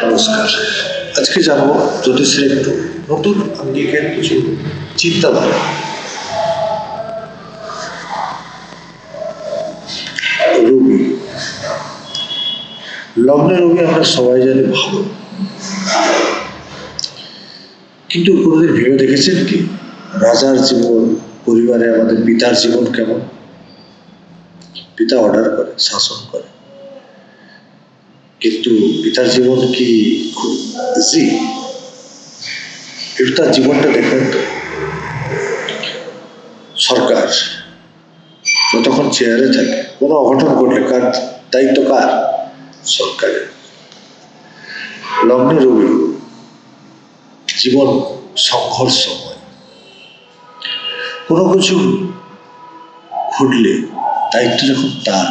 নমস্কার। আজকে জানবো জ্যোতিষের একটু নতুন আঙ্গিকের কিছু চিন্তাধারা। রবি, লগ্নে রবি আমরা সবাই জানি ভালো, কিন্তু কোনোদিন ভেবে দেখেছেন কি রাজার জীবন, পরিবারে আমাদের পিতার জীবন কেমন? পিতা অর্ডার করে, শাসন করে, কিন্তু পিতার জীবন কি খুব ইজি? একটু তার জীবনটা দেখবেন তো। সরকার যতক্ষণ চেয়ারে থাকে, কোনো অঘটন ঘটলে কার দায়িত্ব? কার? সরকারের। লগ্নে রবি, জীবন সংঘর্ষময়। কোনো কিছু ঘটলে দায়িত্ব যখন তার,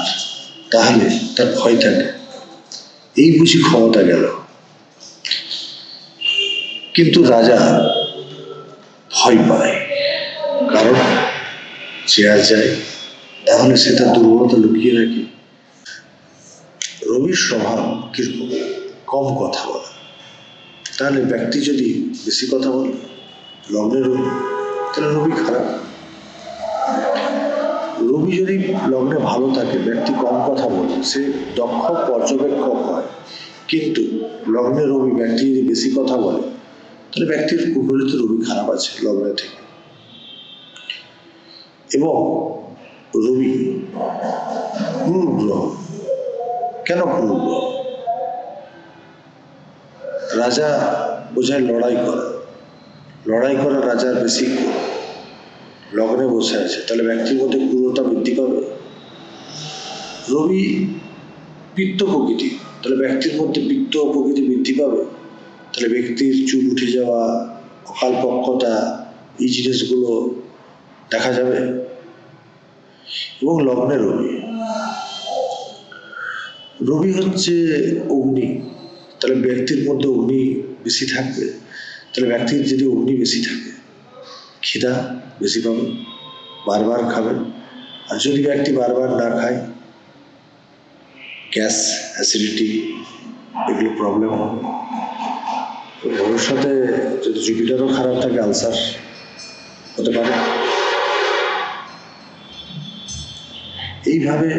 তাহলে তার ভয় থাকে, এই বুঝি ক্ষমতা গেল। কিন্তু রাজা ভয় পায়, কারণ চেয়ার যায়, তাহলে সে তার দুর্বলতা লুকিয়ে রাখে। রবির স্বভাব কিরকম? কম কথা বলা। তাহলে ব্যক্তি যদি বেশি কথা বলে, লগ্নে রবি, তাহলে রবি খারাপ। রবি যদি লগ্নে ভালো থাকে, ব্যক্তি কম কথা বলে, সে দক্ষ পর্যবেক্ষক হয়। কিন্তু লগ্নে রবি, ব্যক্তি যদি বেশি কথা বলে, তাহলে ব্যক্তির কুণ্ডলিত রবি খারাপ আছে লগ্নে থেকে। এবং রবি ক্রূর গ্রহ। কেন ক্রূর গ্রহ? রাজা বোঝায় লড়াই করা, লড়াই করা রাজার বেশি লগ্নে বসে আছে, তাহলে ব্যক্তির মধ্যে ক্রূরতা বৃদ্ধি পাবে। রবি পিত্ত প্রকৃতি, তাহলে ব্যক্তির মধ্যে পিত্ত প্রকৃতি বৃদ্ধি পাবে, তাহলে ব্যক্তির চুল উঠে যাওয়া, অকালপক্কতা, এই জিনিসগুলো দেখা যাবে। এবং লগ্নে রবি, রবি হচ্ছে অগ্নি, তাহলে ব্যক্তির মধ্যে অগ্নি বেশি থাকবে, তাহলে ব্যক্তির যদি অগ্নি বেশি থাকে, খিদা বেশি পাবে, বারবার খাবে। আর যদি ব্যক্তি বারবার না খায়, গ্যাস, অ্যাসিডিটি, এগুলো প্রবলেম হবে। ভবিষ্যতে যদি জুপিটারও খারাপ থাকে, আলসার হতে পারে। এইভাবে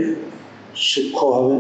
সূক্ষ্মভাবে